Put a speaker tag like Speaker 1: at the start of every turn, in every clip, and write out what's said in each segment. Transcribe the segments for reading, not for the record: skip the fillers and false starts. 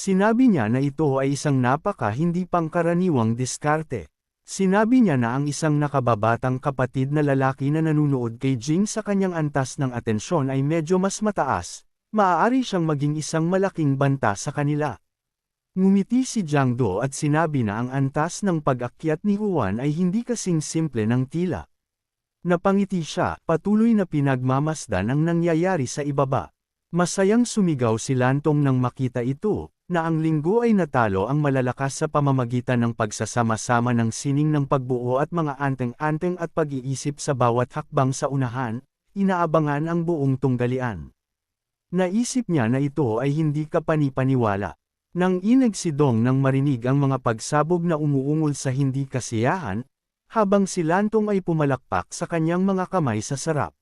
Speaker 1: Sinabi niya na ito ay isang hindi pangkaraniwang diskarte. Sinabi niya na ang isang nakababatang kapatid na lalaki na nanunood kay Jing sa kanyang antas ng atensyon ay medyo mas mataas, maaari siyang maging isang malaking banta sa kanila. Ngumiti si Jiang Do at sinabi na ang antas ng pag-akyat ni Huan ay hindi kasing simple ng tila. Napangiti siya, patuloy na pinagmamasdan ang nangyayari sa ibaba. Masayang sumigaw si Lantong nang makita ito, na ang linggo ay natalo ang malalakas sa pamamagitan ng pagsasama-sama ng sining ng pagbuo at mga anteng-anteng at pag-iisip sa bawat hakbang sa unahan, inaabangan ang buong tunggalian. Naisip niya na ito ay hindi kapani-paniwala. Nang inag si Dong nang marinig ang mga pagsabog na umuungol sa hindi kasiyahan, habang si Lantong ay pumalakpak sa kanyang mga kamay sa sarap.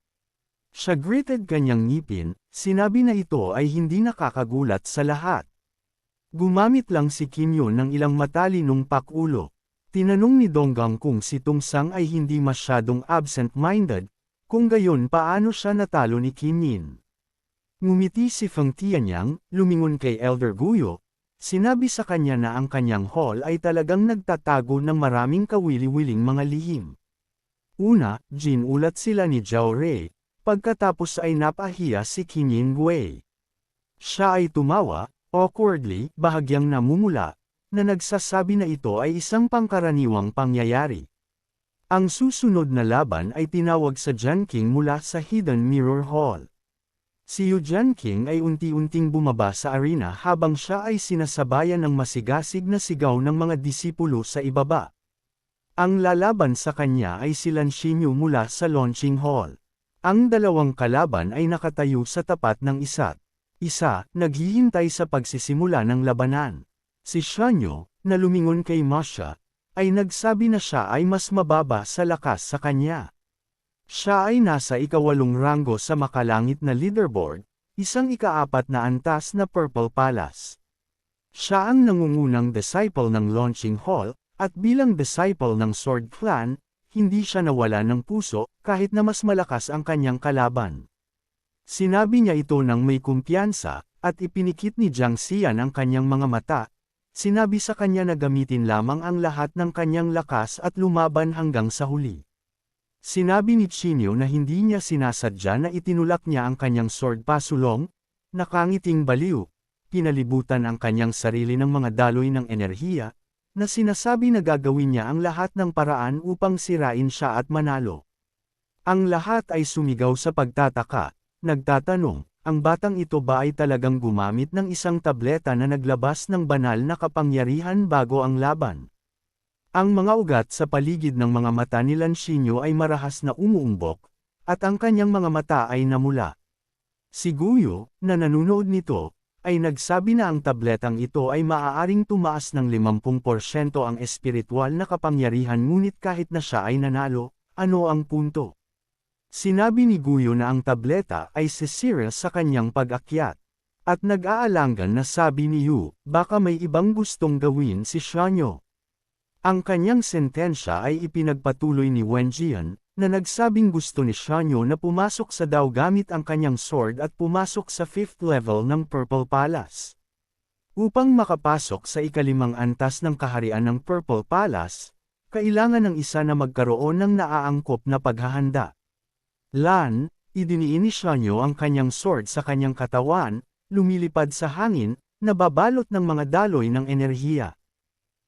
Speaker 1: Siya gritted kanyang ngipin, sinabi na ito ay hindi nakakagulat sa lahat. Gumamit lang si Kim Yun ng ilang matalinong pakulo. Tinanong ni Donggang kung si Tung Sang ay hindi masyadong absent-minded, kung gayon paano siya natalo ni Kim Yin. Ngumiti si Feng Tianyang, lumingon kay Elder Guyo. Sinabi sa kanya na ang kanyang hall ay talagang nagtatago ng maraming kawili-wiling mga lihim. Una, ginulat sila ni Zhao Rei, pagkatapos ay napahiya si Qin Yingwei. Siya ay tumawa, awkwardly, bahagyang namumula, na nagsasabi na ito ay isang pangkaraniwang pangyayari. Ang susunod na laban ay tinawag sa Jianqing mula sa Hidden Mirror Hall. Si Yu Jianqing ay unti-unting bumaba sa arena habang siya ay sinasabayan ng masigasig na sigaw ng mga disipulo sa ibaba. Ang lalaban sa kanya ay si Lan Xinyu mula sa launching hall. Ang dalawang kalaban ay nakatayo sa tapat ng isa't isa, naghihintay sa pagsisimula ng labanan. Si Shanyo, na lumingon kay Masha, ay nagsabi na siya ay mas mababa sa lakas sa kanya. Siya ay nasa ikawalong ranggo sa makalangit na leaderboard, isang ikaapat na antas na Purple Palace. Siya ang nangungunang disciple ng launching hall, at bilang disciple ng Sword Clan, hindi siya nawala ng puso, kahit na mas malakas ang kanyang kalaban. Sinabi niya ito ng may kumpiyansa, at ipinikit ni Jiang Xian ang kanyang mga mata. Sinabi sa kanya na gamitin lamang ang lahat ng kanyang lakas at lumaban hanggang sa huli. Sinabi ni Chinyo na hindi niya sinasadya na itinulak niya ang kanyang sword pasulong, nakangiting baliw, pinalibutan ang kanyang sarili ng mga daloy ng enerhiya, na sinasabi na gagawin niya ang lahat ng paraan upang sirain siya at manalo. Ang lahat ay sumigaw sa pagtataka, nagtatanong, ang batang ito ba ay talagang gumamit ng isang tableta na naglabas ng banal na kapangyarihan bago ang laban? Ang mga ugat sa paligid ng mga mata ni Lan Xinyu ay marahas na umuumbok, at ang kanyang mga mata ay namula. Si Guyo, na nanunood nito, ay nagsabi na ang tabletang ito ay maaaring tumaas ng 50% ang espiritual na kapangyarihan ngunit kahit na siya ay nanalo, ano ang punto? Sinabi ni Guyo na ang tableta ay sisira sa kanyang pag-akyat. At nag-aalangan na sabi ni Yu, baka may ibang gustong gawin si Shanyo. Ang kanyang sentensya ay ipinagpatuloy ni Wenjian, na nagsabing gusto ni Shanyo na pumasok sa Dao gamit ang kanyang sword at pumasok sa 5th level ng Purple Palace. Upang makapasok sa ikalimang antas ng kaharian ng Purple Palace, kailangan ng isa na magkaroon ng naaangkop na paghahanda. Lan, idiniin ni Shanyo ang kanyang sword sa kanyang katawan, lumilipad sa hangin, nababalot ng mga daloy ng enerhiya.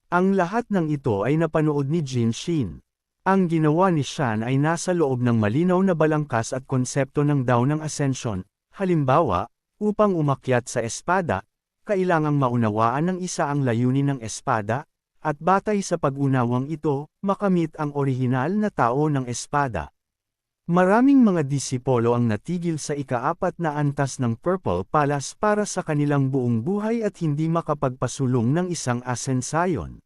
Speaker 1: Ang lahat ng ito ay napanood ni Jin Shin. Ang ginawa ni Shan ay nasa loob ng malinaw na balangkas at konsepto ng Dao ng Ascension. Halimbawa, upang umakyat sa espada, kailangang maunawaan ng isa ang layunin ng espada, at batay sa pag-unawang ito, makamit ang orihinal na tao ng espada. Maraming mga disipolo ang natigil sa ikaapat na antas ng Purple Palace para sa kanilang buong buhay at hindi makapagpasulong ng isang asensayon.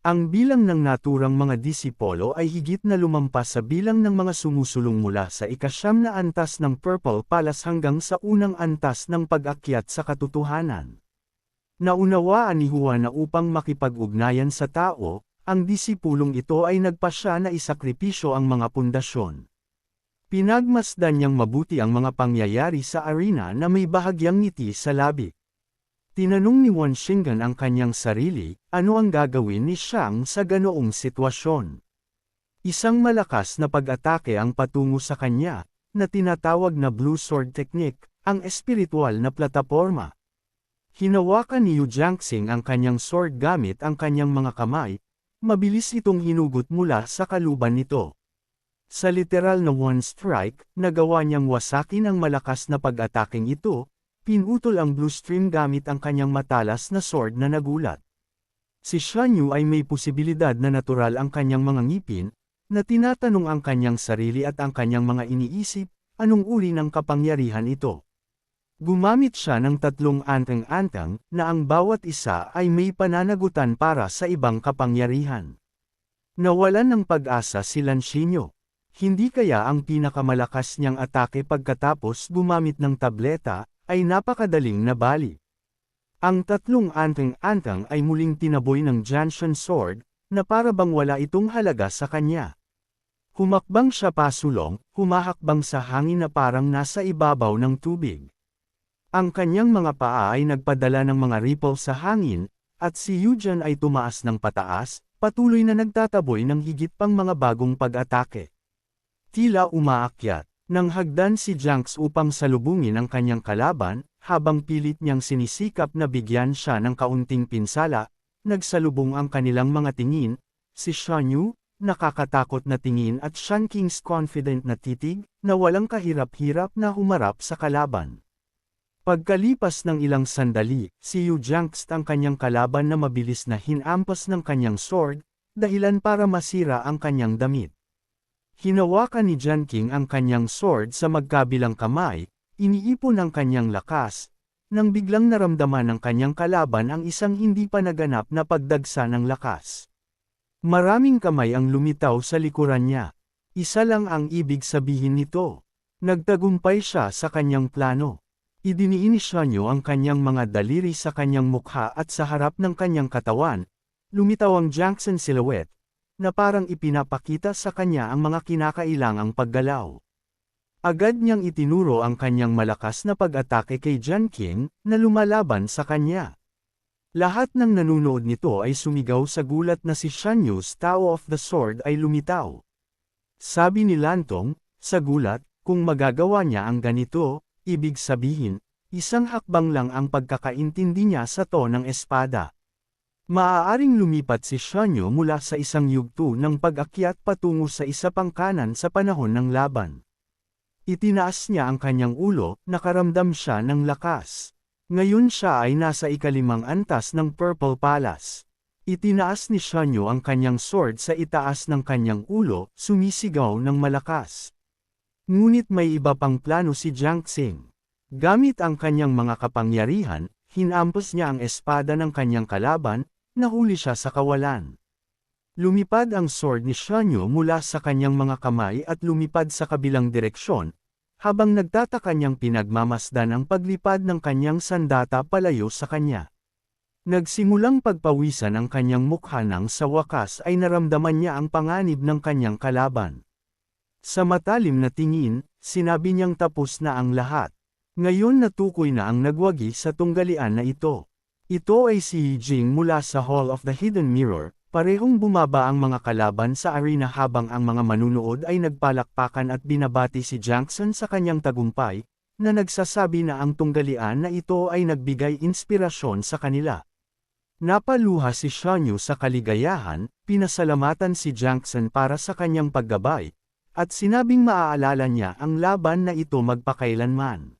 Speaker 1: Ang bilang ng naturang mga disipolo ay higit na lumampas sa bilang ng mga sumusulong mula sa ikasyam na antas ng Purple Palace hanggang sa unang antas ng pag-akyat sa katotohanan. Naunawaan ni Juan na upang makipag-ugnayan sa tao, ang disipulong ito ay nagpasya na isakripisyo ang mga pundasyon. Pinagmasdan niyang mabuti ang mga pangyayari sa arena na may bahagyang ngiti sa labi. Tinanong ni Wan Xinggan ang kanyang sarili, ano ang gagawin ni Xiang sa ganoong sitwasyon. Isang malakas na pag-atake ang patungo sa kanya, na tinatawag na Blue Sword Technique, ang espiritual na plataporma. Hinawakan ni Yu Jiangxing ang kanyang sword gamit ang kanyang mga kamay, mabilis itong hinugot mula sa kaluban nito. Sa literal na one strike, nagawa niyang wasakin ang malakas na pag-ataking ito, pinutol ang blue stream gamit ang kanyang matalas na sword na nagulat. Si Shan Yu ay may posibilidad na natural ang kanyang mga ngipin, na tinatanong ang kanyang sarili at ang kanyang mga iniisip, anong uri ng kapangyarihan ito. Gumamit siya ng 3 anteng-anteng, na ang bawat isa ay may pananagutan para sa ibang kapangyarihan. Nawalan ng pag-asa si Lanxinyo. Hindi kaya ang pinakamalakas niyang atake pagkatapos gumamit ng tableta, ay napakadaling nabali. Ang 3 anteng-anteng ay muling tinaboy ng Jianshan Sword, na para bang wala itong halaga sa kanya. Humakbang siya pasulong, humahakbang sa hangin na parang nasa ibabaw ng tubig. Ang kanyang mga paa ay nagpadala ng mga ripple sa hangin, at si Yujian ay tumaas ng pataas, patuloy na nagtataboy ng higit pang mga bagong pag-atake. Tila umaakyat, nang hagdan si Jiangx upang salubungin ang kanyang kalaban, habang pilit niyang sinisikap na bigyan siya ng kaunting pinsala, nagsalubong ang kanilang mga tingin, si Shan Yu, nakakatakot na tingin at Shan King's confident na titig, na walang kahirap-hirap na humarap sa kalaban. Pagkalipas ng ilang sandali, si Yu Jiangx ang kanyang kalaban na mabilis na hinampas ng kanyang sword, dahilan para masira ang kanyang damit. Hinawakan ni Jian King ang kanyang sword sa magkabilang kamay, iniipon ang kanyang lakas, nang biglang naramdaman ng kanyang kalaban ang isang hindi pa naganap na pagdagsa ng lakas. Maraming kamay ang lumitaw sa likuran niya. Isa lang ang ibig sabihin nito. Nagtagumpay siya sa kanyang plano. Idiniinisya niyo ang kanyang mga daliri sa kanyang mukha at sa harap ng kanyang katawan. Lumitaw ang Jiangxin silhouette, na parang ipinapakita sa kanya ang mga kinakailangang paggalaw. Agad niyang itinuro ang kanyang malakas na pag-atake kay Jian King, na lumalaban sa kanya. Lahat ng nanunood nito ay sumigaw sa gulat na si Shan Yu's Tao of the Sword ay lumitaw. Sabi ni Lantong, sa gulat, kung magagawa niya ang ganito, ibig sabihin, isang hakbang lang ang pagkakaintindi niya sa to ng espada. Maaaring lumipat si Shan Yu mula sa isang yugto ng pag-akyat patungo sa isa pang kanan sa panahon ng laban. Itinaas niya ang kanyang ulo, nakaramdam siya ng lakas. Ngayon siya ay nasa ika-5 antas ng Purple Palace. Itinaas ni Shan Yu ang kanyang sword sa itaas ng kanyang ulo, sumisigaw ng malakas. Ngunit may iba pang plano si Jiangxing. Gamit ang kanyang mga kapangyarihan, hinampas niya ang espada ng kanyang kalaban, nahuli siya sa kawalan. Lumipad ang sword ni Shan Yu mula sa kanyang mga kamay at lumipad sa kabilang direksyon, habang nagtataka niyang pinagmamasdan ang paglipad ng kanyang sandata palayo sa kanya. Nagsimulang pagpawisan ang kanyang mukha nang sa wakas ay naramdaman niya ang panganib ng kanyang kalaban. Sa matalim na tingin, sinabi niyang tapos na ang lahat. Ngayon natukoy na ang nagwagi sa tunggalian na ito. Ito ay si Yi Jing mula sa Hall of the Hidden Mirror. Parehong bumaba ang mga kalaban sa arena habang ang mga manunood ay nagpalakpakan at binabati si Jiangxin sa kanyang tagumpay, na nagsasabi na ang tunggalian na ito ay nagbigay inspirasyon sa kanila. Napaluha si Shan Yu sa kaligayahan, pinasalamatan si Jiangxin para sa kanyang paggabay, at sinabing maaalala niya ang laban na ito magpakailanman.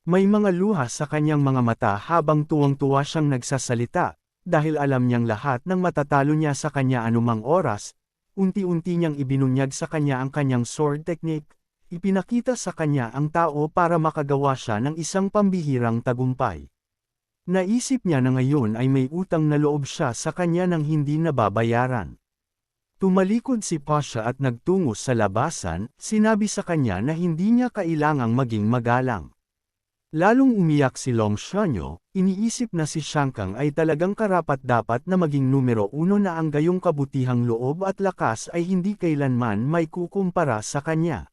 Speaker 1: May mga luha sa kanyang mga mata habang tuwang-tuwa siyang nagsasalita. Dahil alam niyang lahat ng matatalo niya sa kanya anumang oras, unti-unti niyang ibinunyag sa kanya ang kanyang sword technique, ipinakita sa kanya ang tao para makagawa siya ng isang pambihirang tagumpay. Naisip niya na ngayon ay may utang na loob siya sa kanya nang hindi nababayaran. Tumalikod si Pasha at nagtungo sa labasan, sinabi sa kanya na hindi niya kailangang maging magalang. Lalong umiyak si Long Shanyo, iniisip na si Shankang ay talagang karapat-dapat na maging numero 1 na ang gayong kabutihang loob at lakas ay hindi kailanman may kukumpara sa kanya.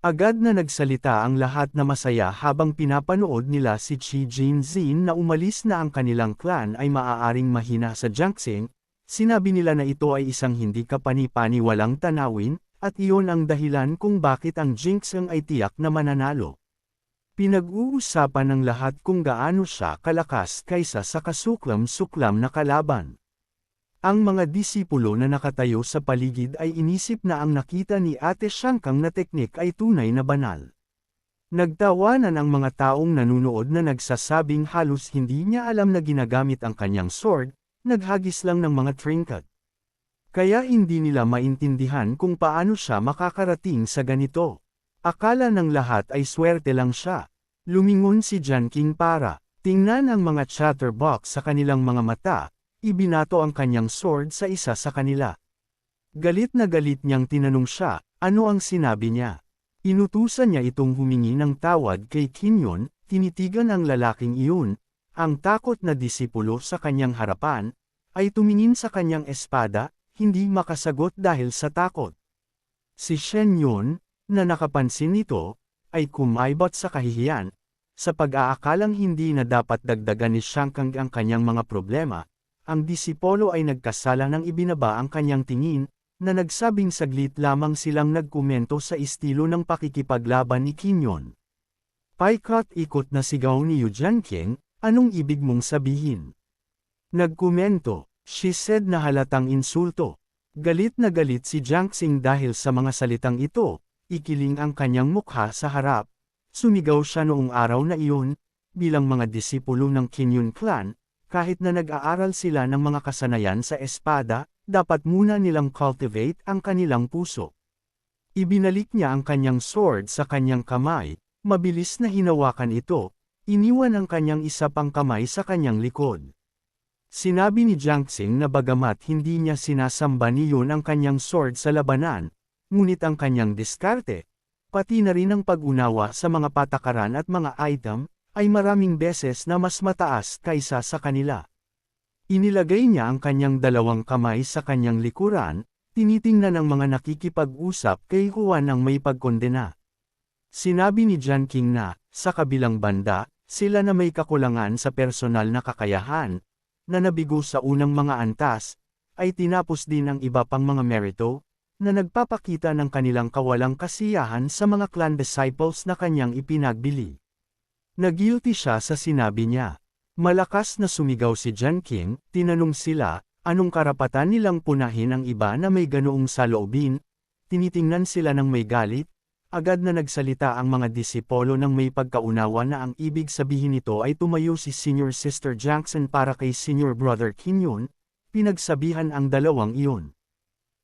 Speaker 1: Agad na nagsalita ang lahat na masaya habang pinapanood nila si Chi Jinzin na umalis na ang kanilang clan ay maaaring mahina sa Jiangxing. Sinabi nila na ito ay isang hindi kapani-paniwalang tanawin, at iyon ang dahilan kung bakit ang Jiangxing ay tiyak na mananalo. Pinag-uusapan ng lahat kung gaano siya kalakas kaysa sa kasuklam-suklam na kalaban. Ang mga disipulo na nakatayo sa paligid ay inisip na ang nakita ni Ate Shankang na teknik ay tunay na banal. Nagtawanan ang mga taong nanunood na nagsasabing halos hindi niya alam na ginagamit ang kanyang sword, naghagis lang ng mga trinket. Kaya hindi nila maintindihan kung paano siya makakarating sa ganito. Akala ng lahat ay swerte lang siya. Lumingon si Jian King para tingnan ang mga chatterbox sa kanilang mga mata, ibinato ang kanyang sword sa isa sa kanila. Galit na galit niyang tinanong siya, ano ang sinabi niya? Inutusan niya itong humingi ng tawad kay Kinyon, tinitigan ang lalaking iyon. Ang takot na disipulo sa kanyang harapan, ay tumingin sa kanyang espada, hindi makasagot dahil sa takot. Si Shen Yun, na nakapansin nito, ay kumaibot sa kahihiyan, sa pag-aakalang hindi na dapat dagdagan ni Shankang ang kanyang mga problema. Ang disipolo ay nagkasala ng ibinaba ang kanyang tingin, na nagsabing saglit lamang silang nagkomento sa estilo ng pakikipaglaban ni Kinyon. Paikot-ikot na sigaw ni Yu Jianqing, anong ibig mong sabihin? Nagkomento, she said na halatang insulto. Galit na galit si Jiangxing dahil sa mga salitang ito, ikiling ang kanyang mukha sa harap. Sumigaw siya noong araw na iyon, bilang mga disipulo ng Kinyon clan, kahit na nag-aaral sila ng mga kasanayan sa espada, dapat muna nilang cultivate ang kanilang puso. Ibinalik niya ang kanyang sword sa kanyang kamay, mabilis na hinawakan ito, iniwan ang kanyang isa pang kamay sa kanyang likod. Sinabi ni Jiangxing na bagamat hindi niya sinasamba ni Yun ang kanyang sword sa labanan, ngunit ang kanyang diskarte, pati na rin ang pag-unawa sa mga patakaran at mga item, ay maraming beses na mas mataas kaysa sa kanila. Inilagay niya ang kanyang dalawang kamay sa kanyang likuran, tinitingnan ang mga nakikipag-usap kay Juan ang may pagkondena. Sinabi ni Jian King na, sa kabilang banda, sila na may kakulangan sa personal na kakayahan, na nabigo sa unang mga antas, ay tinapos din ang iba pang mga merito, na nagpapakita ng kanilang kawalang kasiyahan sa mga clan disciples na kanyang ipinagbili. Nagilty siya sa sinabi niya. Malakas na sumigaw si Jian King, tinanong sila, anong karapatan nilang punahin ang iba na may ganoong saloobin, tinitingnan sila ng may galit. Agad na nagsalita ang mga disipolo ng may pagkaunawa na ang ibig sabihin nito ay tumayo si Senior Sister Jiangxing para kay Senior Brother Kinyon, pinagsabihan ang dalawang iyon.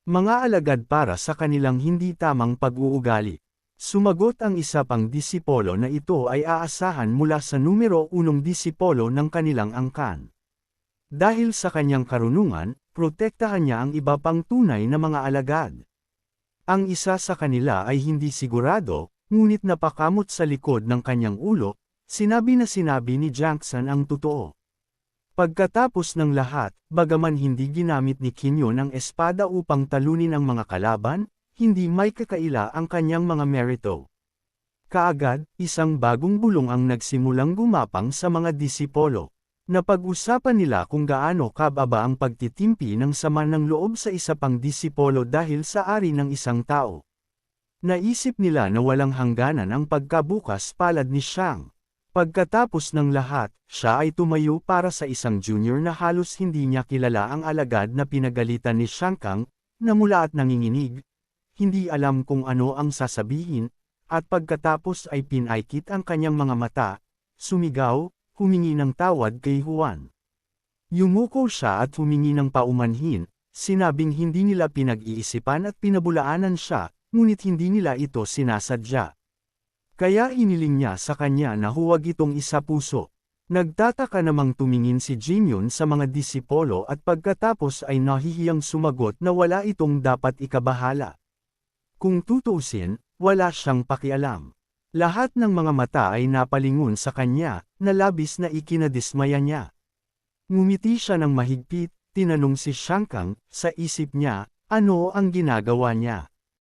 Speaker 1: Mga alagad para sa kanilang hindi tamang pag-uugali. Sumagot ang isa pang disipolo na ito ay aasahan mula sa numero 1 disipolo ng kanilang angkan. Dahil sa kanyang karunungan, protektahan niya ang iba pang tunay na mga alagad. Ang isa sa kanila ay hindi sigurado, ngunit napakamot sa likod ng kanyang ulo, sinabi ni Jiangxing ang totoo. Pagkatapos ng lahat, bagaman hindi ginamit ni Kinyon ang espada upang talunin ang mga kalaban, hindi may kakaila ang kanyang mga merito. Kaagad, isang bagong bulong ang nagsimulang gumapang sa mga disipolo. Napag-usapan nila kung gaano kababa ang pagtitimpi ng sama ng loob sa isa pang disipolo dahil sa ari ng isang tao. Naisip nila na walang hangganan ang pagkabukas palad ni Shang. Pagkatapos ng lahat, siya ay tumayo para sa isang junior na halos hindi niya kilala ang alagad na pinagalitan ni Shankang, namula at nanginginig. Hindi alam kung ano ang sasabihin, at pagkatapos ay pinaikit ang kanyang mga mata, sumigaw, humingi ng tawad kay Juan. Yumuko siya at humingi ng paumanhin, sinabing hindi nila pinag-iisipan at pinabulaanan siya, ngunit hindi nila ito sinasadya. Kaya hiniling niya sa kanya na huwag itong isa-puso. Nagtataka namang tumingin si Jinyun sa mga disipolo at pagkatapos ay nahihiyang sumagot na wala itong dapat ikabahala. Kung tutuusin, wala siyang pakialam. Lahat ng mga mata ay napalingon sa kanya, na labis na ikinadismaya niya. Ngumiti siya ng mahigpit, tinanong si Shankang, sa isip niya, ano ang ginagawa niya.